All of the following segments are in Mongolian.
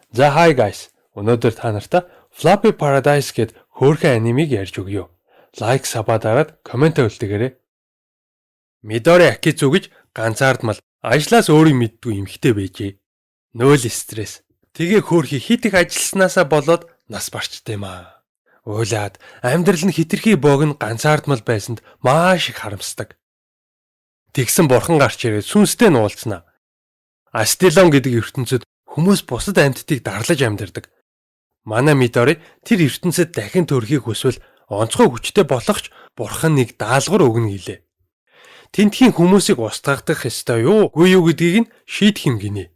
За hi guys. Өнөөдөр та нартай Flappy Paradise гээд хөөрхөн анимыг ярьж өгье. Лайк сабаа дараад комент үлдээгээрэй. Midori Akizu гэж ганцаардмал ажлаас өөрийг мэддгүй эмэгтэй байжээ. Нөөл стресс. Тэгээ хөөрхий хит их ажилласнаасаа болоод нас барчтай юм аа. Уйлаад амьдрал нь хитрхи богино ганцаардмал байсанд маш их харамсдаг. Тэгсэн бурхан гарч ирээд сүнстэй нуулцнаа. Астилон гэдэг ертөнцид хүмүүс бусад амьтдыг дарлаж амьдардаг. Манай Midori тэр ертөнцид дахин төрөхийг хүсвэл онцгой хүчтэй болгохч бурхан нэг даалгавар өгнө гэлээ. Тентхийн хүмүүсийг устгах ёстой юу? Үгүй юу гэдгийг нь шийдэх юм гинэ.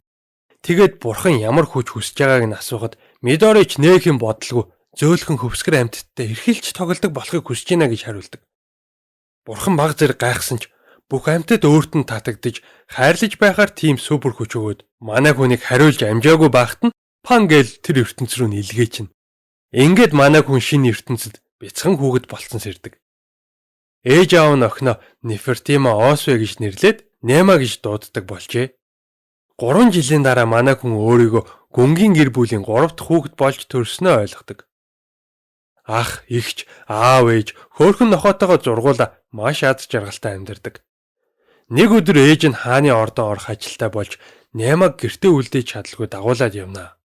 Тэгээд бурхан ямар хүч хүсэж байгааг нь асуухад Midori ч нээхэн бодлого зөөлхөн хөвсгөр амьтдтай эрхэлж тоглодог болохыг хүсэж байна гэж хариулдаг. Бурхан баг зэрэг гайхсан ч бүх амьтад өөрт нь татагдж хайрлаж байхаар тийм супер хүч өгөөд манай хүнийг хариулж амжаагүй байхад нь Пангел тэр ертөнц рүү нэлгээчин. Ингээд манай хүн шинэ ертөнцид бяцхан хүүхэд болцсон сэрдэг. Ээж аав нь охиноо Нефертима Осве гэж нэрлээд Нема гэж дууддаг болжээ. 3 жилийн дараа манай хүн өөрийгөө гүнгийн гэр бүлийн 3 дахь хүүхэд болж төрснөө ойлгодог. Ах, эгч, аав ээж хөөрхөн нохоотойгоо зургуулаа маш аз жаргалтай амьдардаг. Нэг өдөр ээж нь хааны ордон орох ажилтай болж Немаг гэртээ үлдээж чадалгүй дагуулад явнаа.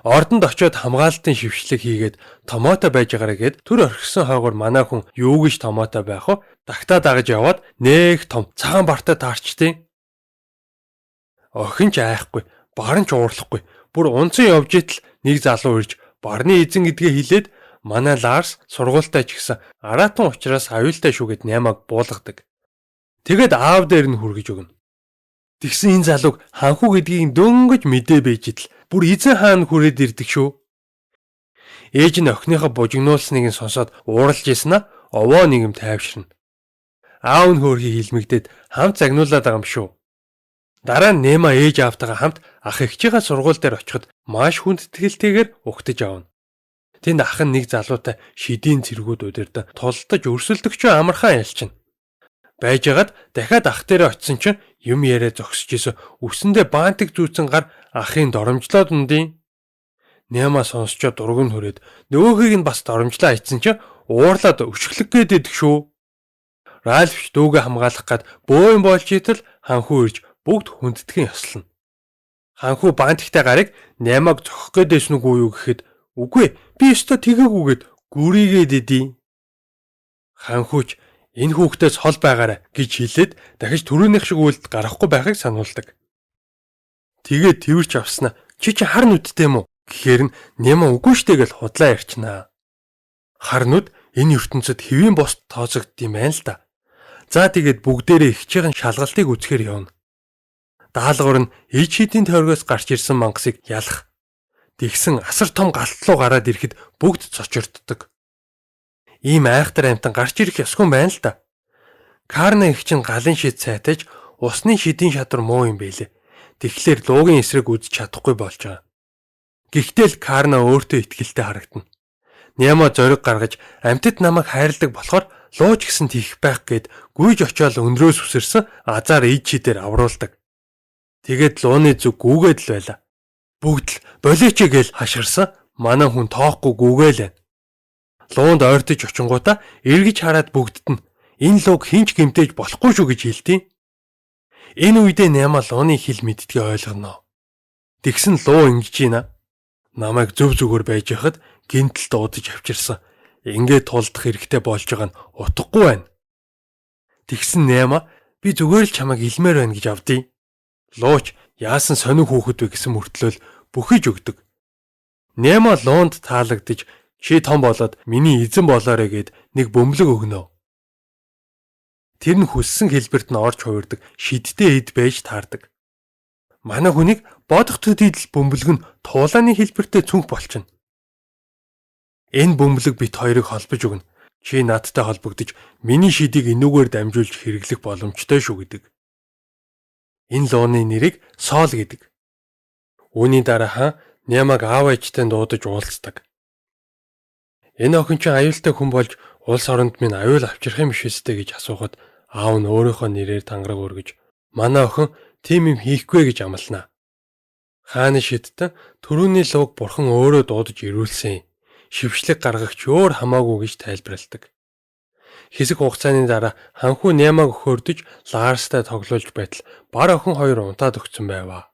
Ордонд очиод хамгаалтын шившлэг хийгээд томото байж байгаарэ гэд төр орхисон хойгоор манай хүн юу гэж томото байх вэ? Дагтаа дагаж яваад нэг том цагаан бартай таарчтیں۔ Охин ч айхгүй, баран ч уурлахгүй. Бүр унцан явж итэл нэг залуу ирж барны эзэн гэдгээ хэлээд манай Ларс сургуультай ч гэсэн аратан учраас аюултай шүүгээд Немаг буулгадаг. Тэгэд аав дээр нь хүргэж өгнө. Тэгсэн энэ залууг ханху гэдгийг дөнгөж мэдээ байж идэл бүр эзэн хаан хүрээд ирдэг шүү. Ээж нь охиныхоо бужигнуулсныг нь сонсоод ууралж ийснаа овоо нэгм тайвширна. Аав нь хөөрхий хилмигдээд хамт загнуулаад байгаа юм шүү. Дараа нь Нема ээж аавтайгаа хамт ах эгчийнхээ сургууль дээр очиход маш хүндэтгэлтэйгээр угтаж авна. Тэнд ах нь нэг залуутай шидийн цэргүүд удирдан тулдаж өрсөлдөгчөө амархан ялчна. Байжгаад дахиад ах дээрээ очисон чинь юм яриа зогсож исэн үсэндээ баантик зүүцэн гар ахын доромжлоод ундын. Нема сонсчоод дург нь хүрээд нөгөөхийг нь бас доромжлаа ичсэн чинь уурлаад өшөглөг гээд идэх шүү. Ральф дүүгээ хамгаалах гад бөөм болж итэл ханхуу ирж бүгд хүндтгэн ёслоно. Ханхуу баантиктай гарыг Немаг зохих гээдсэн үгүй юу гэхэд үгүй би өстө тэгээгүйгээд гүрийгээд идий. Ханхууч энэ хүүхдээс хол байгаарай гэж хэлээд дахиж түрүүнийх шиг үйлд гарахгүй байхыг сануулдаг. Тэгээд тэрч авснаа чи хар нүдтэй юм уу гэхээр нь Нема үгүй штэ гэж худлаа ярьчнаа. Хар нүд энэ ертөнцид хэвийн бос тооцогддсон байна л да. За тэгээд бүгдээрээ ихчийн шалгалтыг үзэхээр явна. Даалгавар нь иж хидийн тойргоос гарч ирсэн мангасыг ялах. Тэгсэн асар том галт руу гараад ирэхэд бүгд цочирддаг. Ийм айхтар амтан гарч ирэх ёсгүй байна л да. Карна их чинь галын шид сайтаж усны шидийн шадар муу юм бэлээ. Тэгэхээр луугийн эсрэг үзэж чадахгүй болж байгаа. Гэхдээ л Карна өөртөө итгэлтэй харагдана. Нема зориг гаргаж амтд намайг хайрладаг болохоор лууч гэсэн тийх байх гээд гүйж очиод өнрөөс үсэрсэн азар иж шидээр авруулдаг. Тэгээд лууны зүг гүүгээд л байла. Бүгд л болооч гээл хашгирсан манай хүн тоохгүй гүүгээл байна. Луунд ойртож очингуудаа эргэж хараад бүгдд нь энэ лууг хинч гэмтээж болохгүй шүү гэж хэлтий. Энэ үедээ Нема лууны хэл мэддгийг ойлгоно. Тэгсэн луу ингэж ийна. Намайг зөв зүгээр байж хахад гинтэлд удаж авчирсан. Ингээд тулдах хэрэгтэй болж байгаа нь утгагүй байна. Тэгсэн Нема би зүгээр л чамайг илмээр байна гэж авдий. Лууч яасан сонир хүүхэд вэ гэсэн мөртлөөл бүхийж өгдөг. Нема луунд таалагдж чи том болоод миний эзэн болоорой гэд нэг бөмбөлөг өгнө. Тэр нь хүссэн хэлбэрт нь орж хувирдаг шидтэй эд байж таардаг. Манай хүнийг бодох төдийдл бөмбөлөг нь туулааны хэлбэртэй цүнх болчихно. Энэ бөмбөлөг бит хоёрыг холбож өгнө. Чи надтай холбогдож миний шидийг энүүгээр дамжуулж хэрэглэх боломжтой шүү гэдэг. Энэ лууны нэрийг Сол гэдэг. Үүний дараа Немаг аав ээжтэй дуудаж уулздаг. Энэ охин чинь аюултай хүн болж улс оронд минь аюул авчрах юм биш үстэй гэж асуухад аав нь өөрийнхөө нэрээр тангараг өргөж манай охин тийм юм хийхгүй гэж амлана. Хааны шидтэн түрүүний луг бурхан өөрөө дуудаж ирүүлсэн. Шившлэг гаргагч өөр хамаагүй гэж тайлбарладаг. Хэсэг хугацааны дараа ханхүү Нямаг өхөрдөж Ларстай тоглуулж байтал бар охин хоёр унтаад өгсөн байваа.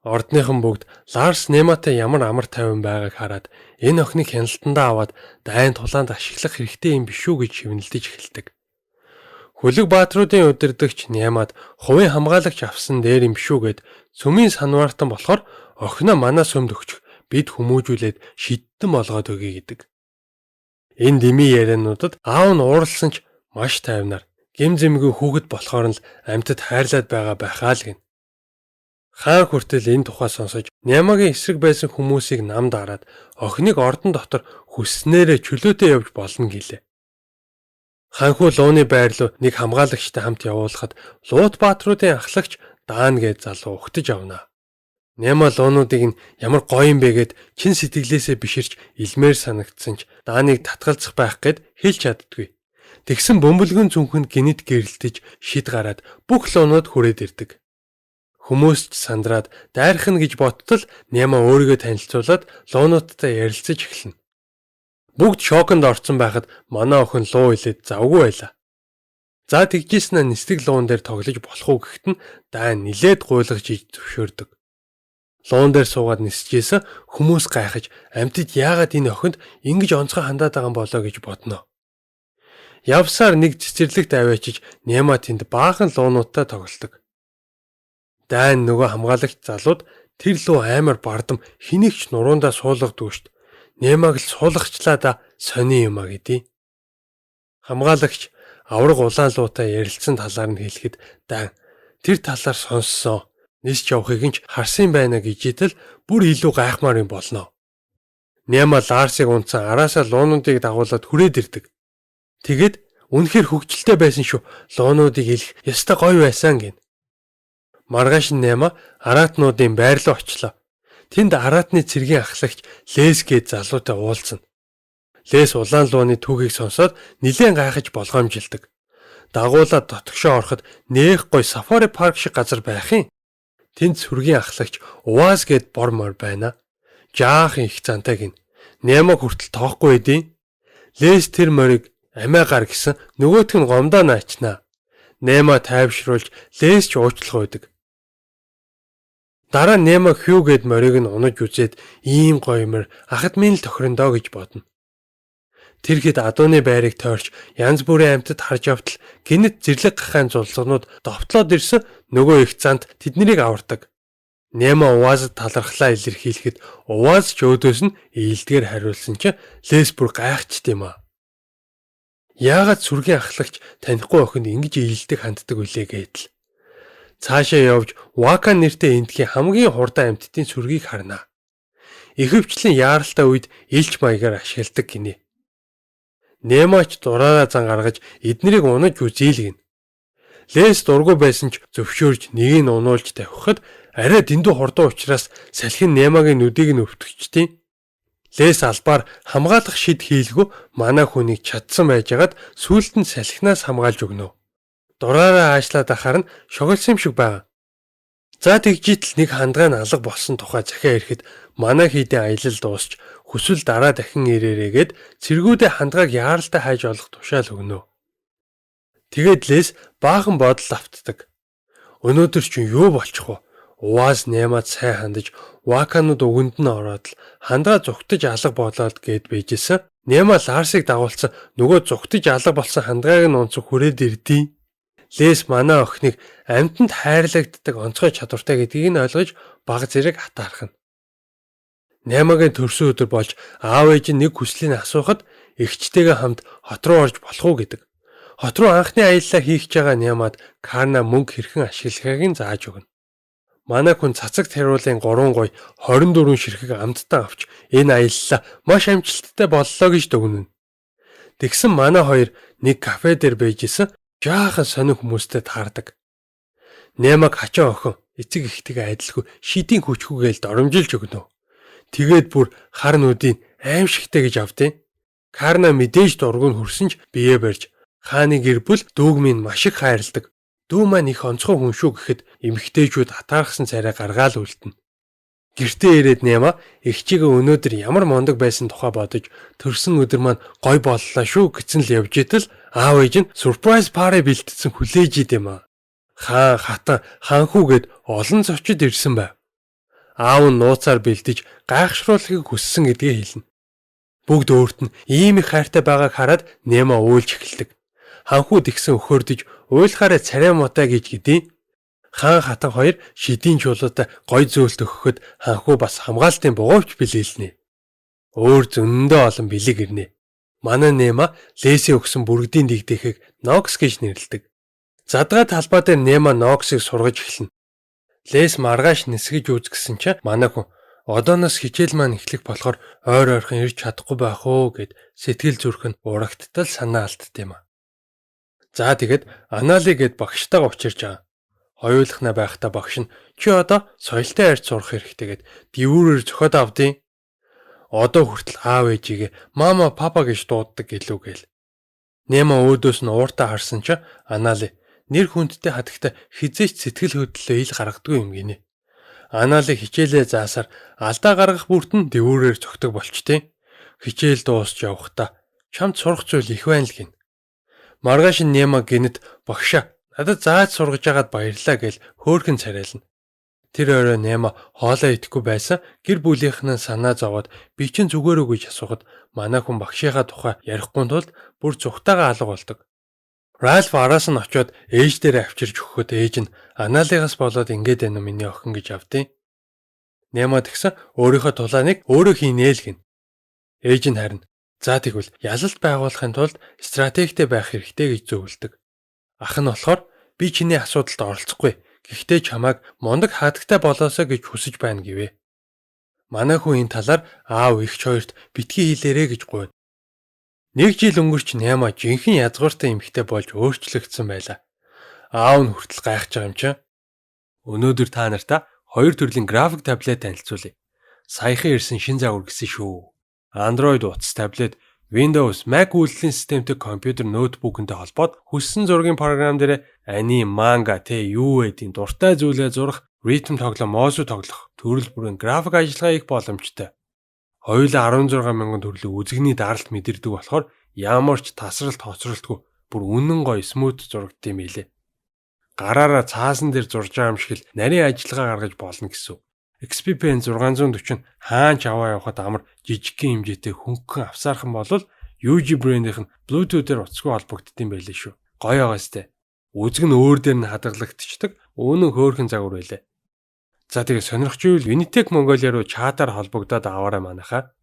Ордныхан бүгд Ларс Няматай ямар амар тайван байгааг хараад энэ охиныг хяналтандаа аваад дайн тулаанд ашиглах хэрэгтэй юм биш үү гэж шивнэлдэж эхэлдэг. Хөлөг баатруудын удирдагч Нямад хувийн хамгаалагч авсан дээр юм шүү гэд сүмийн санваартан болохоор охиноо манай сүмд өгчих бид хүмүүжүүлээд шидтэн болгоод өгье гэдэг. Энэ дими яриануудад аав нь ууралсан ч маш тайвнаар гэм зэмгүй хүүхэд болохоор л амьтад хайрлаад байгаа байхаа л гин. Хаан хүртэл энэ тухай сонсож Нямагийн эсрэг байсан хүмүүсийг намд хараад охиныг ордон дотор хүсснээрээ чөлөөтэй явж болно гэлээ. Ханхүү лууны байр руу нэг хамгаалагчтай хамт явуулахад Лут баатруудын ахлагч Даан гээд залуу угтаж авнаа. Няма луунуудыг нь ямар гоё юм бэ гэд чин сэтгэлээсээ биширч илмээр санагдсан ч Дааныг татгалзах байх гэд хэлж чаддгүй. Тэгсэн бөмбөлгөн зүнхэнд гинэт гэрэлтэж шид гараад бүх луунууд хүрээд ирдэг. Хүмүүс ч сандраад дайрах нь гэж боттол Няма өөрийгөө танилцуулаад луунуудтай ярилцаж эхэлнэ. Бүгд шоконд орсон байхад манай охин луу илээд завгүй байлаа. За тэгжсэн нь нисдэг луун дээр тоглож болох уу гэхэд нь Даан нилээд гуйлгаж иж зөвшөөрдөг. Луун дээр суугаад нисчихсэн хүмүүс гайхаж амьтад яагаад энэ охинд ингэж онцгой хандаад байгаа юм болоо гэж бодно. Явсаар нэг цэцэрлэгт аваачиж Няма тэнд баахан луунуудтай тоглодог. Даан нөгөө хамгаалагч залууд тэр луу амар бардам хинэгч нуруундаа суулгадаг штт. Нямаг л суулгахчлаа да сони юм а гэдээ. Хамгаалагч авраг улаан луутай ярилцсан талаар нь хэлэхэд Даан тэр талаар сонссон. Нисч явахыг нь харсан байна гэж идэл бүр илүү гайхмаар юм болно. Няма Ларсыг унтсан араасаа луунуудыг дагуулад хүрээд ирдэг. Тэгэд үнэхээр хөвгчлээ байсан шүү. Луунуудыг илэх яста гоё байсан гин. Маргааш Няма араатнуудын байр руу очлоо. Тэнд араатны цэргийн ахлагч Лес гээд залуутай уулзна. Лес улаан лууны түүхийг сонсоод нилээн гайхаж болгоомжилдаг. Дагуулаад дотгошоо ороход нээх гой сафари парк шиг газар байх юм. Тэнд сүргийн ахлагч Уваас гээд бормор байна. Жаахан их зантай гин. Няма хүртэл тоохгүй эдийн. Лес тэр морийг амиа гар гэсэн нөгөөтг нь гомдоо наачнаа. Няма тайвшруулж Лес ч уучлах байдаг. Дараа Няма Хью гээд морийг нь унаж үзээд ийм гоёмор ахад минь л тохирондоо гэж бодно. Тэр хэд адууны байрыг тойрч янз бүрийн амьтад харж явтал гинэт зэрлэг гахаан зулсгнууд довтлоод ирсэн нөгөө их цанд тэднийг авардаг. Няма Уваасд талархлаа илэрхийлэхэд Уваас ч өөдөөс нь ээлдгээр хариулсан чинь Лес бүр гайхчт юм а. Яагаад сүргийн ахлагч танихгүй охинд ингэж ээлдэг ханддаг үлээ гэдэл. Цаашаа явж Вакан нэртэй эндхийн хамгийн хурдан амьтдын сүргийг харна. Ихэвчлэн яаралтай үед илч маягаар ашигладаг гинэ. Нямач дураараа зан гаргаж эднэрийг унаж үзээлгэн. Лес дургүй байсан ч зөвшөөрж нэгийг нь унуулж тавихад арай дэндүү хурдан учраас салхин Нямагийн нүдийг нь өвтгчдیں۔ Лес албаар хамгаалах шид хийлгүй манай хүнийг чадсан байжгаад сүулт нь салхинаас хамгаалж өгнө. Дураараа аашлаад ахаар нь шоголсон юм шиг байна. За тэгжитл нэг хандгай нь алга болсон тухай захиа ирэхэд манай хийдийн аялал дуусч хүсвэл дараа дахин ирээрээгээд цэргүүдээ хандгааг яаралтай хайж олох тушаал өгнө. Тэгээд Лес баахан бодол автдаг. Өнөөдөр ч юу болчих вэ? Уваас Нямад сайн хандаж Ваканууд өгөнд нь ороод л хандгаа зүгтэж алга болоод гээд байжсэн. Няма Ларсыг дагуулсан нөгөө зүгтэж алга болсон хандгааг нь унцах хүрээд ирдیں۔ Лес манай охиныг амьтанд хайрлагддаг онцгой чадвартай гэдгийг нь ойлгож баг зэрэг хатаархна. Нямагийн төрсөн өдөр болж аав ээж нь нэг хүслийг асуухад эгчтэйгээ хамт хот руу орж болох уу гэдэг. Хот руу анхны аяллаа хийх гэж байгаа Нямад Карна мөнгө хэрхэн ашиглахыг нь зааж өгнө. Манай хүн цацагт хариулын 3 гой 24 ширхэг амттан авч энэ аяллаа маш амжилттай боллоо гэж дүгнэнэ. Тэгсэн манай хоёр нэг кафе дээр байжсэн жаахан сонир хүмүүстэй таардаг. Нямаг хачаа охин эцэг ихтэйгээ адилгүй шидийн хүчгүүгээл доромжилж өгнө. Тэгээд бүр хар нүдийн аимшигтэй гэж авдیں۔ Карна мэдээж дургуун хөрсөн ч бие барьж хааны гэр бүл дүүг минь маш их хайрладаг. Дүү маань их онцгой хүн шүү гэхэд эмэгтэйчүүд хатаархсан царай гаргаал үлдэнэ. Гэртээ ирээд Нема эгчигээ өнөөдөр ямар мундаг байсан тухай бодож төрсөн өдөр маань гой боллоо шүү гэсэн л явж итэл аав ээж нь surprise party бэлтсэн хүлээж идэм аа. Хаан хатан ханхүүгээд олон зочид ирсэн байв. Аав нь нууцаар бэлдэж гайхшруулахыг хүссэн гэдгээ хэлнэ. Бүгд өөрт нь ийм их хайртай байгааг хараад Нема уйлж эхэлдэг. Ханхүүд ихсэн өхөрдөж уйлахаараа царай муутай гэж гэдээ. Хаан хатан хоёр шидийн чулуутай гой зөөлт өгөхөд ханхүү бас хамгаалтын бугуйч билээлнэ. Өөр зөндөө олон бэлэг ирнэ. Манай Нема Леси өгсөн бүргэдийн дэгдэхийг Нокс гэж нэрлэдэг. Задгай талбай дээр Нема Ноксыг сургаж эхэлнэ. Лес маргааш нисгэж үзгэсэн чинь манай хүн одооноос хичээл маань эхлэх болохоор ойр ойрхон ирж чадахгүй байх уу гэд сэтгэл зүрх нь урагттал санаа алдтiim а. За тэгэд Анали гэд багштайгаа учирч байгаа. Хоёулахна байхдаа багш нь чи одоо соёлтой харьц сурах хэрэгтэй гэд дивүүрээр зөхөд авдیں۔ Одоо хүртэл аав ээжигээ мама папа гэж дууддаг гэлүү гээл. Нема өөдөөс нь ууртаа харсан чи Анали нэр хүндтэй хатагта хизээч сэтгэл хөдлөлөө ил гаргадгүй юм гинэ. Анали хичээлээ заасаар алдаа гаргах бүртэн дивүүрээр зөгтөг болчтой. Хичээл дуусч явхдаа чамд сурах зүйл их байна л гин. Маргааш нь Нема гинэд багшаа надад зааж сургаж агаад баярлаа гэж хөөрхөн царайлна. Тэр орой Нема хоолоо идэхгүй байсан гэр бүлийнхэн санаа зовоод би чинь зүгээр үү гэж асуухад манай хүн багшийнхаа тухай ярихгүй тулд бүр зүгтайгаа алга болдог. Ральф араас нь очиод ээж дээр авчирч өгөхөд ээж нь Аналигаас болоод ингэж байна уу миний охин гэж авдیں۔ Нема тэгсэн өөрийнхөө тулааныг өөрөө хийнэ л гин. Ээж нь харин за тэгвэл ялалт байгуулахын тулд стратегтэй байх хэрэгтэй гэж зөвлөдөг. Ах нь болохоор би чиний асуудалд оролцохгүй. Гэхдээ чамайг мундаг хатагтай болоосоо гэж хүсэж байна гэвэ. Манай хүн энэ талаар аав эгч хоёрт битгий хэлээрэ гэж гуйна. 1 жил өнгөрч Нема жинхэнэ язгууртай эмэгтэй болж өөрчлөгдсөн байлаа. Аав нь хүртэл гайхаж байгаа юм чинь. Өнөөдөр та нартай 2 төрлийн график таблет танилцуулъя. Саяхан ирсэн шин загвар гэсэн шүү. Android утас таблет, Windows, Mac үйлдвэрлэлийн системтэй компьютер ноутбукэнтэй холбоод хүссэн зургийн програм дээр аним, манга, юу гэдгийг дуртай зүйлээ зурах, ритм тоглох, моuse тоглох, төрөл бүрийн график ажиллагаа хийх боломжтой. Хоёулаа 16,000 төрлийн үзэгний даралт мэдэрдэг болохоор ямар ч тасралт хоцролтгүй бүр үнэн гоё смут зурагдсан юм билэ. Гараараа цаасан дээр зурж байгаа юм шиг л нарийн ажиллагаа гаргаж болно гэсэн. XP-Pen 640 хаанч аваа явахад амар жижигхэн хэмжээтэй хөнгөн авсаархан болвол UG брэндийнх нь Bluetooth-ээр утасгүй холбогддог юм байлээ шүү. Гоё байгаа сте. Үзэг нь өөр дээр нь хадгалагдчихдаг. Өөнөн хөөрхөн загвар байлээ. За тэгээ сонирхч ивэл Unitec Mongolia руу чатаар холбогдоод аваарай манайхаа.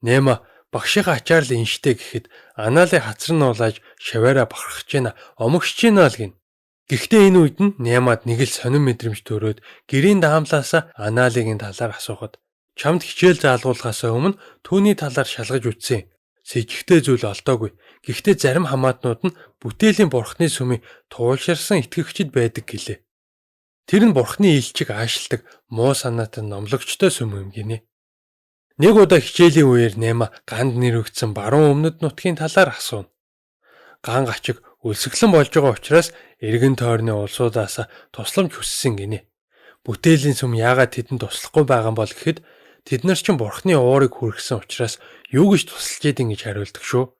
Нема багшийнхаа ачаал инштэй гэхэд Анали хацар нь улааж шаваараа бахархаж байна. Омогшж байна л гин. Гэхдээ энэ үед нь Немад нэг л сонин мэдрэмж төрөөд гэрийн даамлаасаа Аналигийн талаар асуухад чамд хичээл заалгуулахаас өмнө түүний талаар шалгаж үзсэн. Сэжигтэй зүйл олдоогүй. Гэхдээ зарим хамаатнууд нь бүтээлийн бурхны сүмийг туулширсан итгэгчид байдаг гэлээ. Тэр нь бурхны илчиг аашилдаг муу санаатай номлогчтой сүм юм гинэ. Нэг удаа хичээлийн үеэр Нема ганд нэр өгсөн баруун өмнөд нутгийн талаар асууна. Ган гачиг өлсгөлэн болж байгаа учраас эргэн тойрны улсуудаас тусламж хүссэн гинэ. Бүтээлийн сүм яагаад тэдэнд туслахгүй байгаа юм бол гэхэд тэд нар ч бурхны уурыг хүргэсэн учраас юу гэж тусалж ийдин гэж хариулдаг шүү.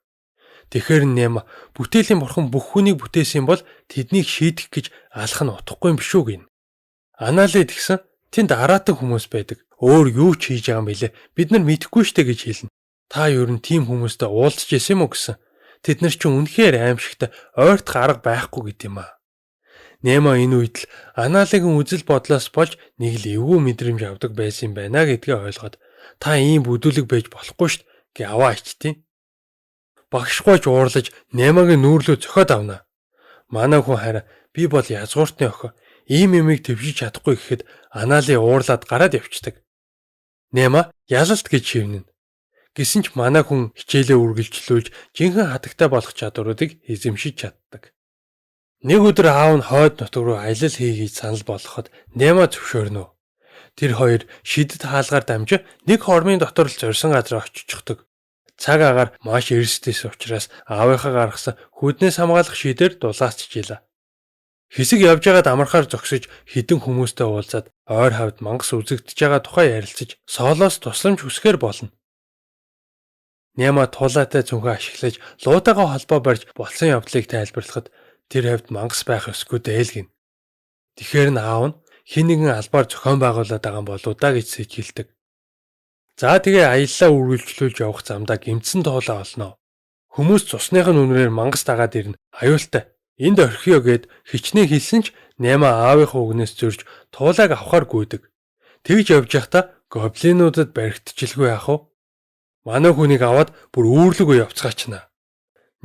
Тэгэхээр Нема бүтээлийн бурхан бүх хүнийг бүтээсэн бол тэднийг шийдэх гэж алах нь утгагүй юм биш үү гин. Анали тэгсэн тэнд араатан хүмүүс байдаг. Өөр юу ч хийж байгаа юм бэлээ. Бид нар мэдэхгүй штэ гэж хэлнэ. Та юу н тийм хүмүүстэй уулзж исэн юм уу гэсэн. Тэд нар ч үнэхээр аимшигтай ойртох арга байхгүй гэт юм аа. Нема энэ үед л Аналигийн үзэл бодлоос болж нэг л эвгүй мэдрэмж авдаг байсан юм байна гэдгээ ойлгоод та ийм бүдүүлэг байж болохгүй шít гэ аваа ичтیں۔ Багшгүйч уурлаж Немагийн нүүрлөө зөхөд авна. Манай хүн хараа би бол язгууртны охин ийм юмыг твшиж чадахгүй гэхэд Анали уурлаад гараад явцдаг. Нема ялалт гэж шивнэн. Гэсэн ч манай хүн хичээлээ үргэлжлүүлж жинхэнэ хатагтай болох чадваруудыг эзэмшиж чаддаг. Нэг өдөр аав нь хойд нутаг руу аялал хийгээд санал болгоход Нема зөвшөөрнө. Тэр хоёр шидэт хаалгаар дамжин нэг хормын дотор л зорьсон газар очичихдаг. Цаг агаар маш эрсдэс учраас аавынхаа гаргасан хүднээс хамгаалах шийдээр дулаасчихлаа. Хэсэг явж байгаад амархаар зогсож хідэн хүмүүстэй уулзаад ойр хавьд мангас үзэгдэж байгаа тухай ярилцаж соолоос тусламж хүсгээр болно. Няма тулаатай цүнхээ ашиглаж луудаагаа холбоо барьж болсон явдлыг тайлбарлахад тэр хавьд мангас байх ёсгүй дээлгэн. Тэгэхээр нь аав нь хэн нэгэн албаар зохион байгуулад байгаа болоо да гэж сэжгэлдэг. За тэгээ аяллаа үргэлжлүүлж явах замдаа гэмтсэн туулаа олноо. Хүмүүс цусныхын үнрээр мангас дагаад ирнэ. Аюултай. Энд орхиё гэд хичнээн хэлсэн ч Няма аавынхаа үгнээс зөрж туулайг авахар гүйдэг. Тэгж явж байхдаа гоблинуудад баригдчихлгүй яах вэ? Манай хүнийг аваад бүр үүрлэгөө явцгаачна.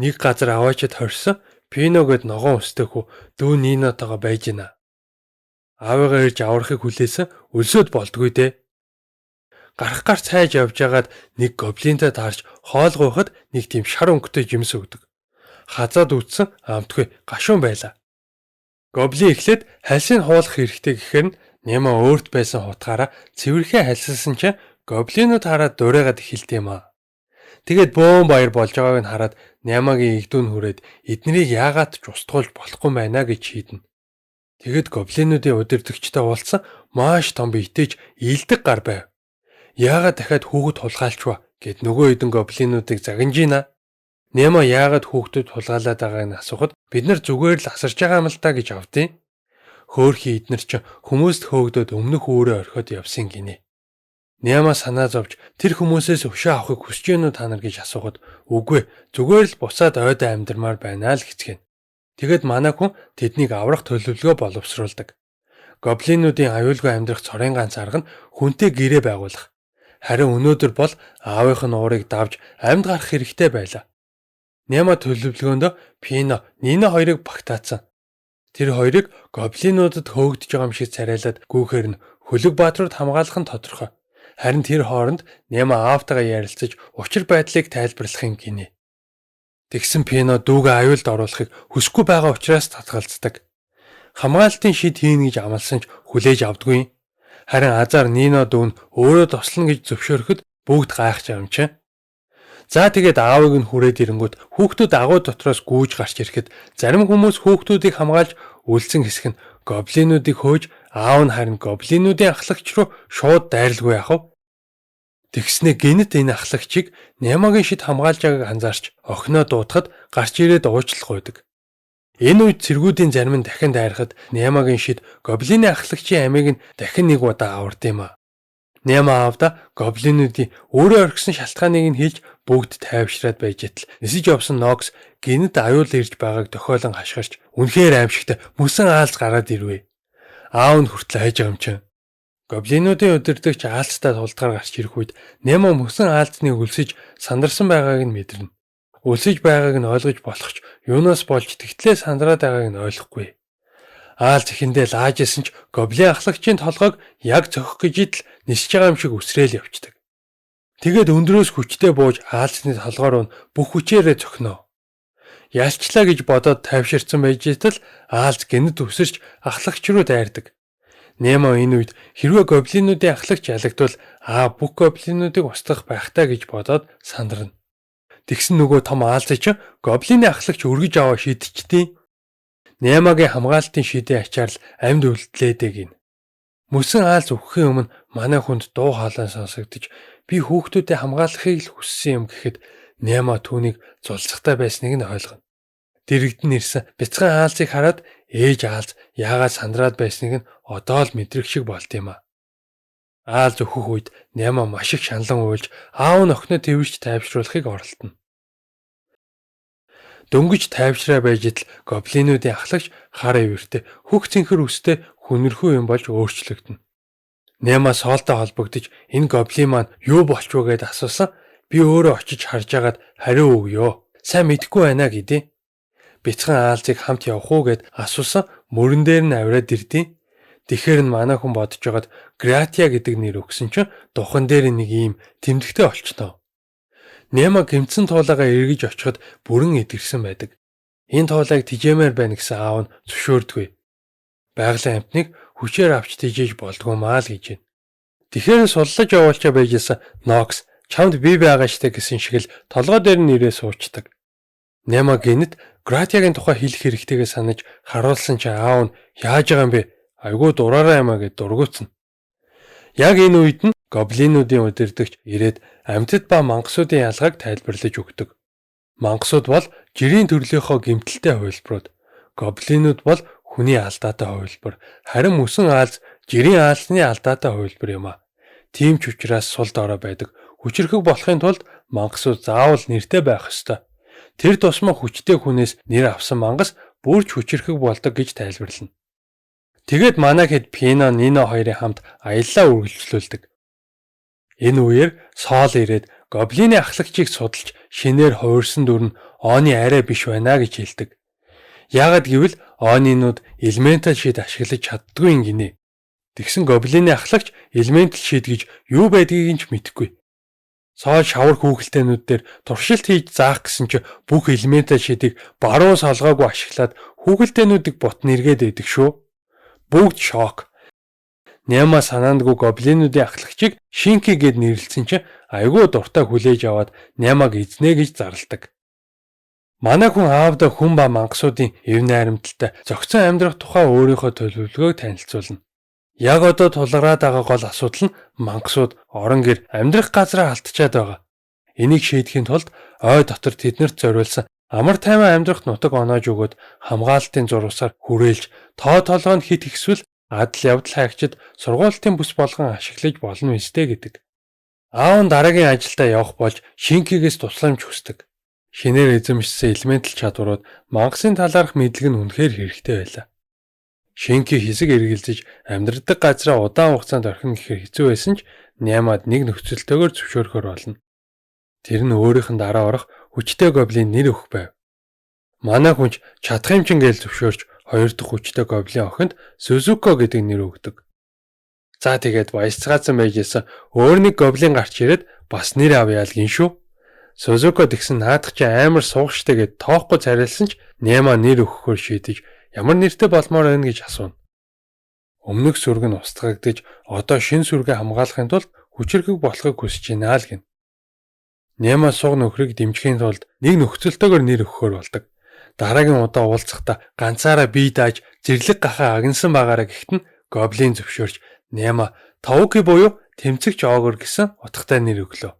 Нэг газар аваачид хорьсон Пино гэд ногоон өстэй хүү дүү Нинотойгоо байж гинэ. Аавыгаа ирж аврахыг хүлээсэн өлсөд болдгүй дээ. Гарах гар цайж явж байгаад нэг гоблинтай таарч хоол гуйхад нэг тийм шар өнгөтэй жимс өгдөг. Хазаад үтсэн амтгүй гашуун байлаа. Гоблин эхлээд хальсыг хуулах хэрэгтэй гэхээр нь Няма өөрт байсан хутгаараа цэвэрхээ хальсалсан чинь гоблинууд хараад дуурайгаад эхэлт юм аа. Тэгээд бөөн баяр болж байгааг нь хараад Нямагийн игдүүн хүрээд эднийг яагаад ч устгуулж болохгүй байна гэж шийднэ. Тэгэд гоблинуудын удирдагчтай уулзсан маш том битэж ийдэг гар байв. Яагаад дахиад хүүхэд тулгаалчва гэд нөгөө хэдэн гоблинуудыг загинжина. Няма яагаад хүүхдүүд тулгаалаад байгааг нь асуухад бид нар зүгээр л асарж байгаа юм л та гэж авдیں۔ Хөөхий эднэр ч хүмүүст хөөгдөд өмнөх үүрээ орхиод явсан гинэ. Няма санаа зовж тэр хүмүүсээс өшөө авахыг хүсэж гэнэ үү та нар гэж асуухад үгүй зүгээр л буцаад ойдоо амьдрмаар байна л гэцгэн. Тэгэд манай хүн тэднийг аврах төлөвлөгөө боловсруулдаг. Гоблинуудын аюулгүй амьдрах цорын ганц арга нь хүнтэй гэрээ байгуулах. Харин өнөөдөр бол аавынх нь уурыг давж амьд гарах хэрэгтэй байлаа. Няма төлөвлөгөөнд Пино, Нино хоёрыг багтаацсан. Тэр хоёрыг гоблинуудад хөөгдөж байгаа юм шиг царайлаад гүүхээр нь хөлөг баатрууд хамгаалах нь тодорхой. Харин тэр хооронд Няма аавтайгаа ярилцаж учир байдлыг тайлбарлахын гинэ. Тэгсэн Пино дүүгээ аюулд оруулахыг хүсэхгүй байгаа учраас татгалздаг. Хамгаалтын шид хийн гэж амласан ч хүлээж авдаггүй. Харин азар Нино дүү нь өөрөө тослно гэж зөвшөөрөхөд бүгд гайхаж байгаа юм чинь. За тэгээд аавыг нь хүрээд ирэнгүүт хүүхдүүд агуу дотроос гүйж гарч ирэхэд зарим хүмүүс хүүхдүүдийг хамгаалж үлдсэн хэсэг нь гоблинуудыг хөөж аав нь харин гоблинуудын ахлагч руу шууд дайралгүй яах вэ? Тэгснэ гэнэт энэ ахлагчийг Нямагийн шид хамгаалж байгааг анзаарч охиноо дуутахад гарч ирээд уучлах гойдог. Энэ үед цэргүүдийн зарим нь дахин дайрахад Нямагийн шид гоблины ахлагчийн амийг нь дахин нэг удаа авард юм а. Няма аавда гоблинуудын өөрөө орхисон шалтгааныг нь хэлж бүгд тайвшраад байж тал нисэж явсан Нокс гинэд аюул ирж байгааг тохиолон хашгирч үнэхээр аимшигтай мөсөн аалз гараад ирвэ. Аав нь хүртэл хайж байгаа юм чинь. Гоблинуудын удирдагч аалцтай тулдгаар гарч ирэх үед Немо мөсөн аалзныг өлсөж сандарсан байгааг нь мэдэрнэ. Өлсөж байгааг нь ойлгож болох ч юунаас болж тэгтлээ сандраад байгааг нь ойлгохгүй. Аалз ихэндээ лаажсэн ч гоблин ахлагчийн толгойг яг цохих гэж идэл нисэж байгаа юм шиг үсрээл явцдаг. Тэгээд өндрөөс хүчтэй бууж аалзны толгоор нь бүх хүчээрээ цохино. Ялчлаа гэж бодоод тайвширсан байж тал аалз гэнэт өсөрч ахлагч руу дайрдаг. Немо энэ үед хэрвээ гоблинуудын ахлагч ялагдвал бүх гоблинуудыг устгах байхтаа гэж бодоод сандарна. Тэгсэн нөгөө том аалзыг ч гоблины ахлагч өргөж аваа шийдчихдээ. Немагийн хамгаалтын шидийн ачаал амьд үлдлээдэг гин. Мөсөн аалз өгөхийн өмнө манай хүнд дуу хоолой сонсогдож би хүүхдүүдэд хамгаалахыг л хүссэн юм гэхэд Немо түүнийг зулцахтай байсныг нь ойлгоно. Дэрэгдэн ирсэн бяцхан аалзыг хараад ээж аалз яагаад сандраад байсныг нь одоо л мэдрэх шиг болд юм а. Аалз өгөх үед Немо маш их шаналн уйлж аав нь охиноо тэрвэрч тайвшруулахыг оролдоно. Дөнгөж тайвшраа байж итл гоблинуудын ахлагч хар ивэртэй хөх цэнхэр үстэй хүнэрхүү юм болж өөрчлөгдөнө. Немо соолтой холбогдож энэ гоблин маань юу болчихвоо гэд асуусан. Би өөрөө очиж харж агаад хариу өгөө. Сайн мэдэхгүй байна гэдээ. Бяцхан аалзыг хамт явах уу гэд асуусан. Мөрөн дээр нь авираад ирдیں۔ Тэгэхэр нь манай хүн бодож байгаад Гратия гэдэг нэр өгсөн чинь духан дээр нэг ийм тэмдэгтэй олчноо. Немо гэмтсэн туулайгаа эргэж очиход бүрэн эдгэрсэн байдаг. Энэ туулайг тижээмээр байна гэсэн аав нь зөвшөөрдгүй. Байгалийн амтныг хүчээр авч тижээж болдгоо маа л гэж байна. Тэгэхэр суллаж явуулчаа байжсэн Нокс чамд би байгаа штэ гэсэн шиг л толгой дээр нь ирээ суучдаг. Немо гэнэт Гратиагийн тухай хэлэх хэрэгтэйгээ санаж харуулсан чи аав нь яаж байгаа юм бэ? Айгуу дураараа юмаа гэд дургуутсан. Яг энэ үед нь гоблинуудын удирдагч ирээд амьтад ба мангасуудын ялгааг тайлбарлаж өгдөг. Мангасууд бол жирийн төрлийнхөө гэмтэлтэй хувилбарууд, гоблинууд бол хүний алдаатай хувилбар, харин мөсөн аалз жирийн аалзны алдаатай хувилбар юм а. Тийм ч учраас сул дорой байдаг. Хүчирхэг болохын тулд мангасууд заавал нэртэй байх ёстой. Тэр тусмаа хүчтэй хүнээс нэр авсан мангас бүрч хүчирхэг болдог гэж тайлбарлана. Тэгээд манай хэд Пино, Нино хоёрын хамт аяллаа үргэлжлүүлдэг. Энэ үеэр Сол ирээд гоблины ахлагчийг судалж шинээр хувирсан дүр нь Оны арай биш байна гэж хэлдэг. Яагад гэвэл Онинууд элементал шид ашиглаж чаддгүй гинэ. Тэгсэн гоблины ахлагч элементал шид гэж юу байдгийг ч мэдэхгүй. Сол шавар хүүхэлтэйнүүд дээр туршилт хийж заах гэсэн чи бүх элементал шидийг баруун солгоогүй ашиглаад хүүхэлтэйнүүдийг бут нэргээд байдаг шүү. Бүгд шок. Нема санаандгүй гоблинуудын ахлагчийг Шинки гэд нэрлэлсэн чинь айгүй дуртай хүлээж аваад Немаг эзнэ гэж зарладаг. Манай хүн аавда хүн ба мангасуудын эв найрамдалтай зохицон амьдрах тухай өөрийнхөө төлөвлөгөөг танилцуулна. Яг одоо тулгараад байгаа гол асуудал нь мангасууд орон гэр амьдрах газраа алдчихад байгаа. Энийг шийдэхин тулд ой дотор тэднэрт зориулсан амар тайван амьдрах нутаг оноож өгөөд хамгаалтын зурвасаар хүрээлж тоо толгойн хит ихсвэл адал явдал хайгчид сургуулийн бүс болгон ашиглаж болно мэстэй гэдэг. Аав нь дараагийн ажилдаа явах болж Шинкигээс тусламж хүсдэг. Шинээр эзэмшсэн элементал чадварууд мангасын талаарх мэдлэг нь үнэхээр хэрэгтэй байлаа. Шинки хэсэг эргэлзэж амьдрдаг газраа удаан хугацаанд орхино гэхээр хэцүү байсан ч Нямад нэг нөхцөлтэйгээр зөвшөөрөхөр болно. Тэр нь өөрийнх нь дараа орох хүчтэй гоблин нэр өгөх байв. Манай хүнч чадах юм чин гэж зөвшөөрч хоёр дахь хүчтэй гоблин охинд Сузуко гэдэг нэр өгдөг. За тэгээд баясцгаасан байжсэн өөр нэг гоблин гарч ирээд бас нэр авъя л гин шүү. Сузуко тэгсэн наадах чи амар суугчтай гэд тоохгүй царилсан ч Нема нэр өгөхөөр шийдэж ямар нэртэй болмоор байна гэж асууна. Өмнөх сүрэг нь устгагдж одоо шинэ сүргээ хамгаалахын тулд хүчирхэг болохыг хүсэж байна л гин. Нема суг нөхрийг дэмжихийн тулд нэг нөхцөлтэйгээр нэр өгөхөөр болдог. Дараагийн удаа уулзахдаа ганцаараа бие дааж зэрлэг гахаа агнсан байгаараа гэхдээ гоблин зөвшөөрч Нема Тауки буюу тэмцэгч оогор гэсэн утгатай нэр өглөө.